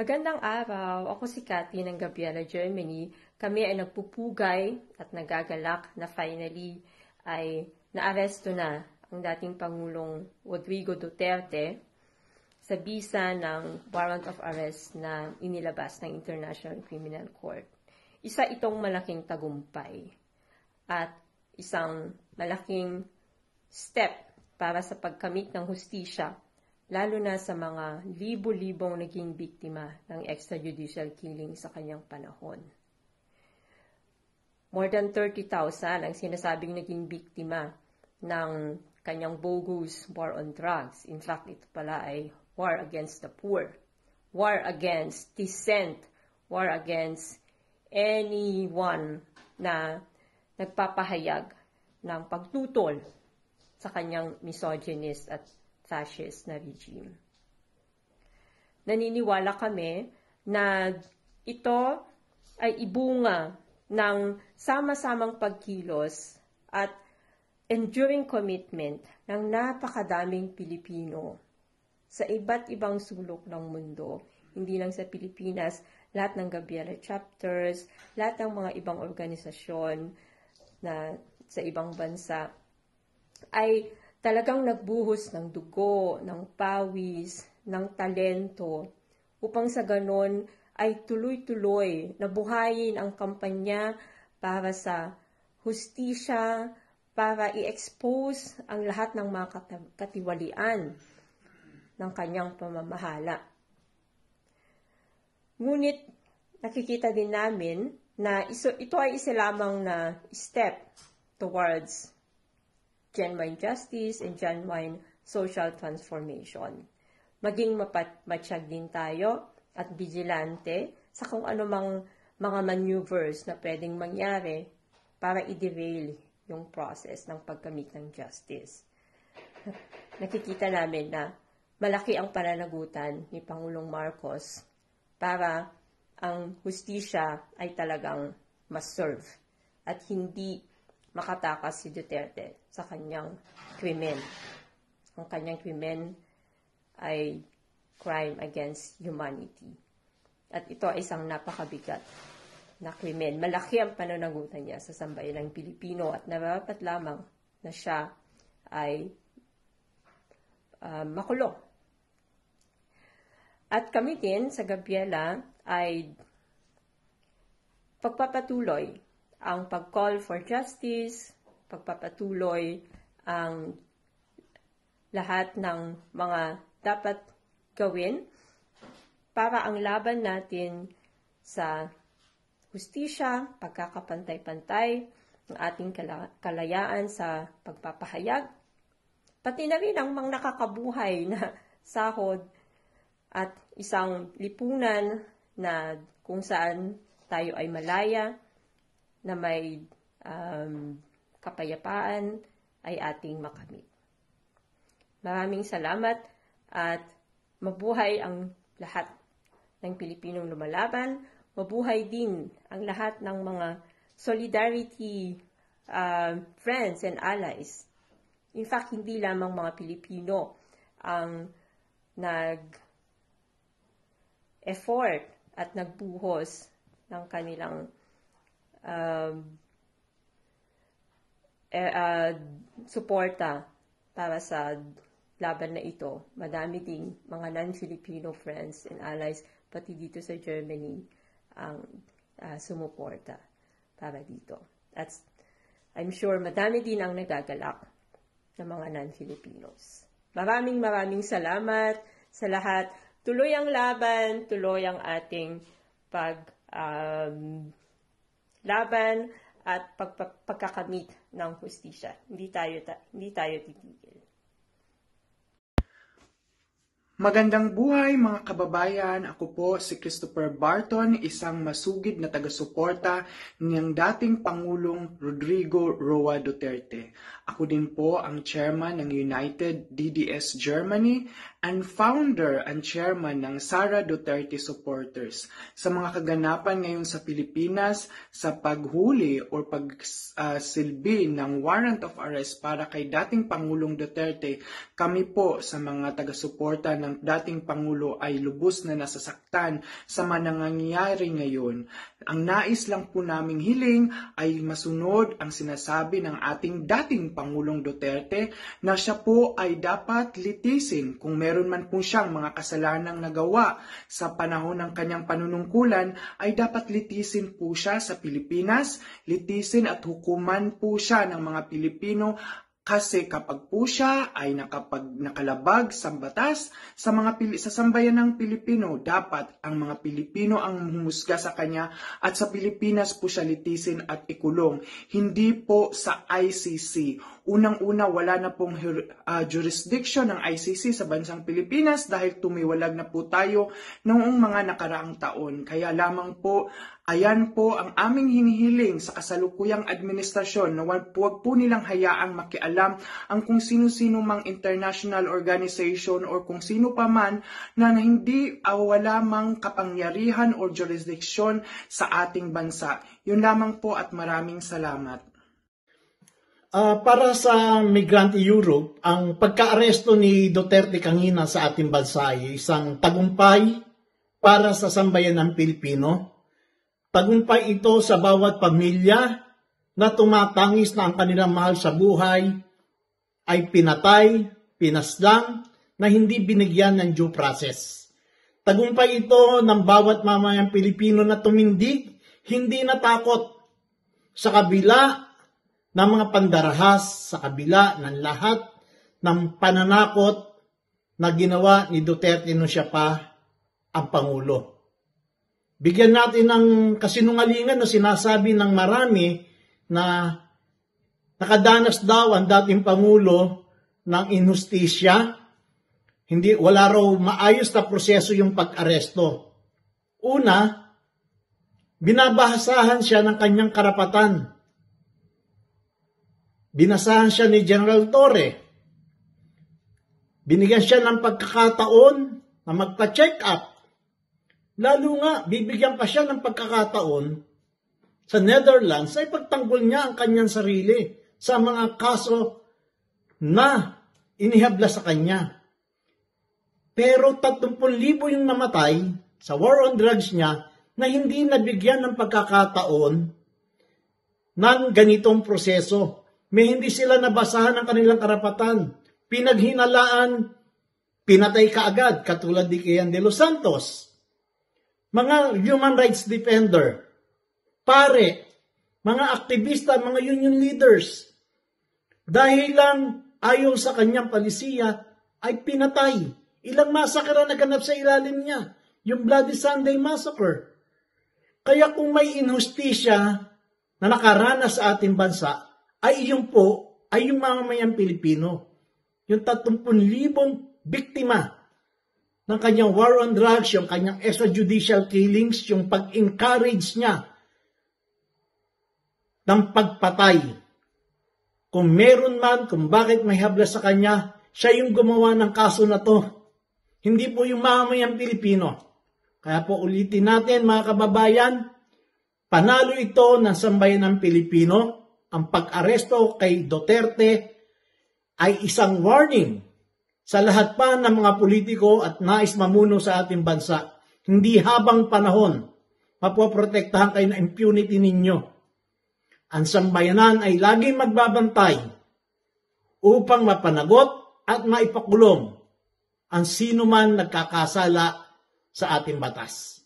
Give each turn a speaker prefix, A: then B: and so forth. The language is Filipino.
A: Magandang araw! Ako si Cathy ng Gabriela, Germany. Kami ay nagpupugay at nagagalak na finally ay naaresto na ang dating Pangulong Rodrigo Duterte sa bisa ng warrant of arrest na inilabas ng International Criminal Court. Isa itong malaking tagumpay at isang malaking step para sa pagkamit ng hustisya, lalo na sa mga libo-libong naging biktima ng extrajudicial killing sa kanyang panahon. More than 30,000 ang sinasabing naging biktima ng kanyang bogus war on drugs. In fact, ito pala ay war against the poor, war against dissent, war against anyone na nagpapahayag ng pagtutol sa kanyang misogynist at fascist na regime. Naniniwala kami na ito ay ibunga ng sama-samang pagkilos at enduring commitment ng napakadaming Pilipino sa iba't ibang sulok ng mundo. Hindi lang sa Pilipinas, lahat ng Gabriela chapters, lahat ng mga ibang organisasyon na sa ibang bansa ay talagang nagbuhos ng dugo, ng pawis, ng talento, upang sa ganon ay tuloy-tuloy na buhayin ang kampanya para sa hustisya, para i-expose ang lahat ng mga katiwalian ng kanyang pamamahala. Ngunit nakikita din namin na ito ay isa lamang na step towards genuine justice and genuine social transformation. Maging matsyag din tayo at vigilante sa kung anumang mga maneuvers na pwedeng mangyari para i-derail yung process ng pagkamit ng justice. Nakikita namin na malaki ang pananagutan ni Pangulong Marcos para ang hustisya ay talagang ma-serve at hindi makatakas si Duterte sa kanyang krimen. Ang kanyang krimen ay crime against humanity. At ito ay isang napakabigat na krimen. Malaki ang pananagutan niya sa sambayanang Pilipino at nararapat lamang na siya ay makulong. At kami din sa Gabriela ay pagpapatuloy ang pag-call for justice, pagpapatuloy ang lahat ng mga dapat gawin para ang laban natin sa hustisya, pagkakapantay-pantay, ang ating kalayaan sa pagpapahayag, pati na rin ang mga nakakabuhay na sahod at isang lipunan na kung saan tayo ay malaya, na may kapayapaan ay ating makamit. Maraming salamat at mabuhay ang lahat ng Pilipinong lumalaban. Mabuhay din ang lahat ng mga solidarity friends and allies. In fact, hindi lamang mga Pilipino ang nag-effort at nagbuhos ng kanilang suporta para sa laban na ito. Madami ding mga non-Filipino friends and allies, pati dito sa Germany, ang sumuporta para dito. At I'm sure madami din ang nagagalak ng mga non-Filipinos. Maraming salamat sa lahat. Tuloy ang laban, tuloy ang ating laban at pagkakamit ng hustisya. Hindi tayo titigil.
B: Magandang buhay mga kababayan, ako po si Christopher Barton, isang masugid na taga-suporta ng dating Pangulong Rodrigo Roa Duterte. Ako din po ang chairman ng United DDS Germany and founder and chairman ng Sara Duterte Supporters. Sa mga kaganapan ngayon sa Pilipinas sa paghuli o pagsilbi ng warrant of arrest para kay dating Pangulong Duterte, kami po sa mga taga-suporta ng dating Pangulo ay lubos na nasasaktan sa mga nangyayari ngayon. Ang nais lang po naming hiling ay masunod ang sinasabi ng ating dating Pangulong Duterte na siya po ay dapat litisin kung meron man po siyang mga kasalanang nagawa sa panahon ng kanyang panunungkulan, ay dapat litisin po siya sa Pilipinas, litisin at hukuman po siya ng mga Pilipino. Kasi kapag po siya ay nakalabag sa batas sa sambayan ng Pilipino, dapat ang mga Pilipino ang humusga sa kanya at sa Pilipinas po siya litisin at ikulong. Hindi po sa ICC. Unang-una, wala na pong jurisdiction ng ICC sa bansang Pilipinas dahil tumiwalag na po tayo noong mga nakaraang taon. Kaya lamang po, ayan po ang aming hinihiling sa kasalukuyang administrasyon na wag po nilang hayaang makialam ang kung sino-sino mang international organization or kung sino pa man na hindi wala mang kapangyarihan o jurisdiction sa ating bansa. Yun lamang po at maraming salamat.
C: Para sa Migrante Europe, ang pagka-aresto ni Duterte kanina sa ating bansa ay isang tagumpay para sa sambayan ng Pilipino. Tagumpay ito sa bawat pamilya na tumatangis na ang kanilang mahal sa buhay ay pinatay, pinaslang, na hindi binigyan ng due process. Tagumpay ito ng bawat mamayang Pilipino na tumindig, hindi natakot sa kabila ng mga pandarahas, sa kabila ng lahat ng pananakot na ginawa ni Duterte nung siya pa ang Pangulo. Bigyan natin ng kasinungalingan na sinasabi ng marami na nakadanas daw ang dating Pangulo ng inhustisya. Wala raw maayos na proseso yung pag-aresto. Una, binabahasahan siya ng kanyang karapatan. Binasahan siya ni General Torre. Binigyan siya ng pagkakataon na magpa-check up. Lalo nga, bibigyan pa siya ng pagkakataon sa Netherlands ay pagtanggol niya ang kanyang sarili sa mga kaso na inihabla sa kanya. Pero 30,000 yung namatay sa war on drugs niya na hindi nabigyan ng pagkakataon ng ganitong proseso. May hindi sila nabasahan ng kanilang karapatan. Pinaghinalaan, pinatay kaagad, katulad ni Kian de los Santos. Mga human rights defender, pare, mga aktivista, mga union leaders, dahil lang ayaw sa kanyang palisiya, ay pinatay. Ilang massacre ang naganap sa ilalim niya, yung Bloody Sunday Massacre. Kaya kung may inhustisya na nakaranas sa ating bansa, ay iyon po, ay yung mamamayang Pilipino. Yung 30,000 biktima ng kanyang war on drugs, yung kanyang extrajudicial killings, yung pag-encourage niya ng pagpatay. Kung meron man, kung bakit may habla sa kanya, siya yung gumawa ng kaso na to. Hindi po yung mamamayang Pilipino. Kaya po ulitin natin mga kababayan, panalo ito ng sambayan ng Pilipino. Ang pag-aresto kay Duterte ay isang warning sa lahat pa ng mga politiko at nais mamuno sa ating bansa. Hindi habang panahon mapoprotektahan kayo ng impunity ninyo. Ang sambayanan ay laging magbabantay upang mapanagot at maipakulong ang sino man nagkakasala sa ating batas.